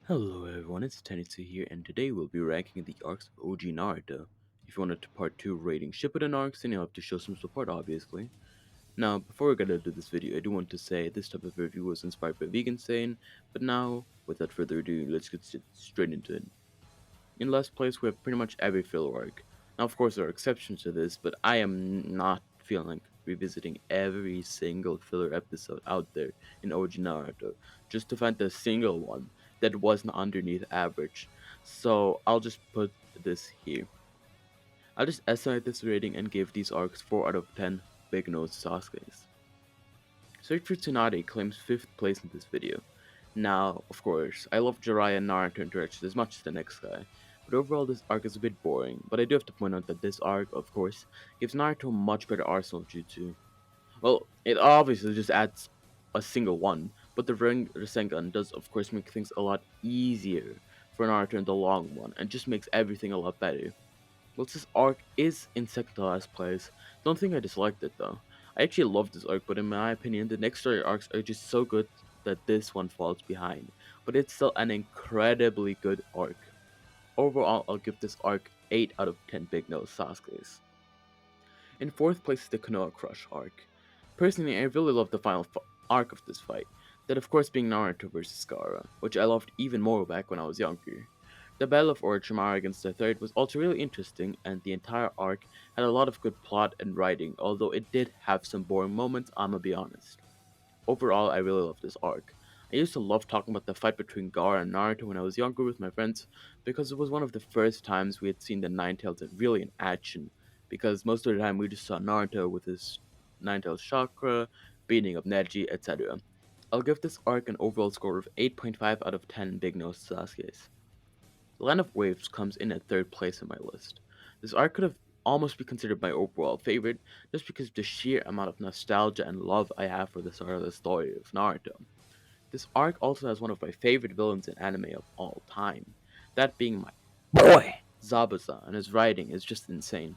Hello everyone, it's Tenitsu here, and today we'll be ranking the arcs of OG Naruto. If you wanted to part 2 rating Shippuden arcs, then you'll have to show some support obviously. Now, before we get into this video, I do want to say this type of review was inspired by Vegan Sane, but now, without further ado, let's get straight into it. In last place, we have pretty much every filler arc. Now, of course, there are exceptions to this, but I am not feeling like revisiting every single filler episode out there in OG Naruto just to find the single one that wasn't underneath average. So I'll just put this here. I'll just estimate this rating and give these arcs 4 out of 10 big nose Sasuke's. Search for Tsunade claims 5th place in this video. Now, of course, I love Jiraiya and Naruto interactions as much as the next guy, but overall this arc is a bit boring, but I do have to point out that this arc, of course, gives Naruto a much better arsenal of jutsu. Well, it obviously just adds a single one, but the Ring Rasengan does of course make things a lot easier for Naruto in the long run, and just makes everything a lot better. Whilst this arc is in second to last place, don't think I disliked it though. I actually love this arc, but in my opinion, the next story arcs are just so good that this one falls behind. But it's still an incredibly good arc. Overall, I'll give this arc 8 out of 10 big nose Sasuke's. In fourth place is the Konoha Crush arc. Personally, I really love the final arc of this fight, that of course being Naruto vs Gaara, which I loved even more back when I was younger. The Battle of Orochimaru against the Third was also really interesting, and the entire arc had a lot of good plot and writing, although it did have some boring moments, I'ma be honest. Overall, I really love this arc. I used to love talking about the fight between Gaara and Naruto when I was younger with my friends, because it was one of the first times we had seen the Nine Tails really in action, because most of the time we just saw Naruto with his Nine Tails chakra, beating up Neji, etc. I'll give this arc an overall score of 8.5 out of 10 Big Nose Sasuke's. The Land of Waves comes in at third place on my list. This arc could have almost be considered my overall favorite, just because of the sheer amount of nostalgia and love I have for the start of the story of Naruto. This arc also has one of my favorite villains in anime of all time, that being my boy Zabuza, and his writing is just insane.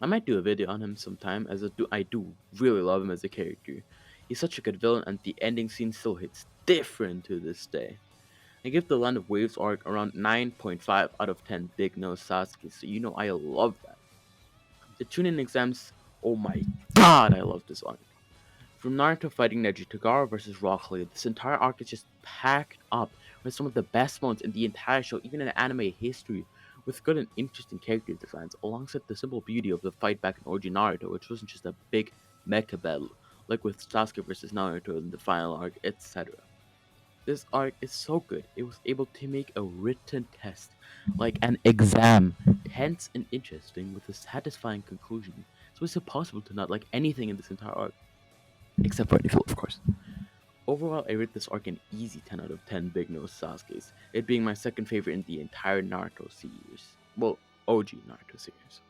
I might do a video on him sometime, as I do really love him as a character. He's such a good villain, and the ending scene still hits different to this day. I give the Land of Waves arc around 9.5 out of 10 big nose Sasuke, so you know I love that. The Chunin exams, oh my god, I love this arc. From Naruto fighting Neji to Gaara vs Rock Lee, this entire arc is just packed up with some of the best moments in the entire show, even in anime history, with good and interesting character designs, alongside the simple beauty of the fight back in OG Naruto, which wasn't just a big mecha battle, like with Sasuke vs Naruto in the final arc, etc. This arc is so good, it was able to make a written test, like an exam, tense and interesting with a satisfying conclusion. So it's impossible to not like anything in this entire arc, except for Anyfield, of course. Overall, I rate this arc an easy 10 out of 10 Big Nose Sasuke's, it being my second favorite in the entire Naruto series. Well, OG Naruto series.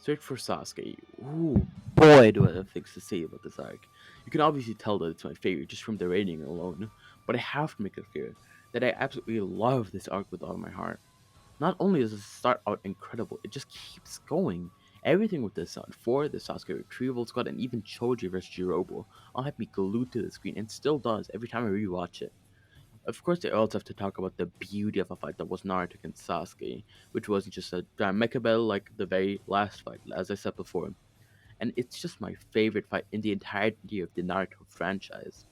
Search for Sasuke. Ooh, boy, do I have things to say about this arc. You can obviously tell that it's my favorite just from the rating alone, but I have to make it clear that I absolutely love this arc with all my heart. Not only does it start out incredible, it just keeps going. Everything with this Side 4, the Sasuke Retrieval Squad, and even Choji vs Jirobo all have me glued to the screen, and still does every time I rewatch it. Of course, I also have to talk about the beauty of a fight that was Naruto against Sasuke, which wasn't just a giant mecha battle like the very last fight, as I said before. And it's just my favorite fight in the entirety of the Naruto franchise.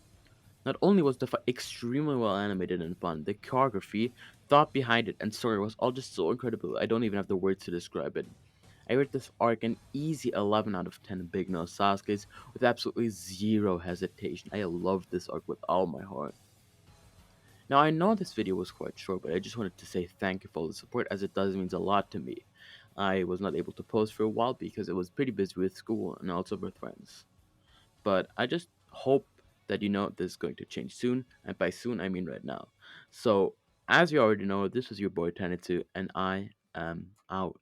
Not only was the fight extremely well animated and fun, the choreography, thought behind it, and story was all just so incredible, I don't even have the words to describe it. I rate this arc an easy 11 out of 10 Big Nose Sasuke's with absolutely zero hesitation. I love this arc with all my heart. Now, I know this video was quite short, but I just wanted to say thank you for all the support, as it does means a lot to me. I was not able to post for a while because it was pretty busy with school and also with friends. But I just hope that you know this is going to change soon, and by soon I mean right now. So, as you already know, this was your boy Tanitsu, and I am out.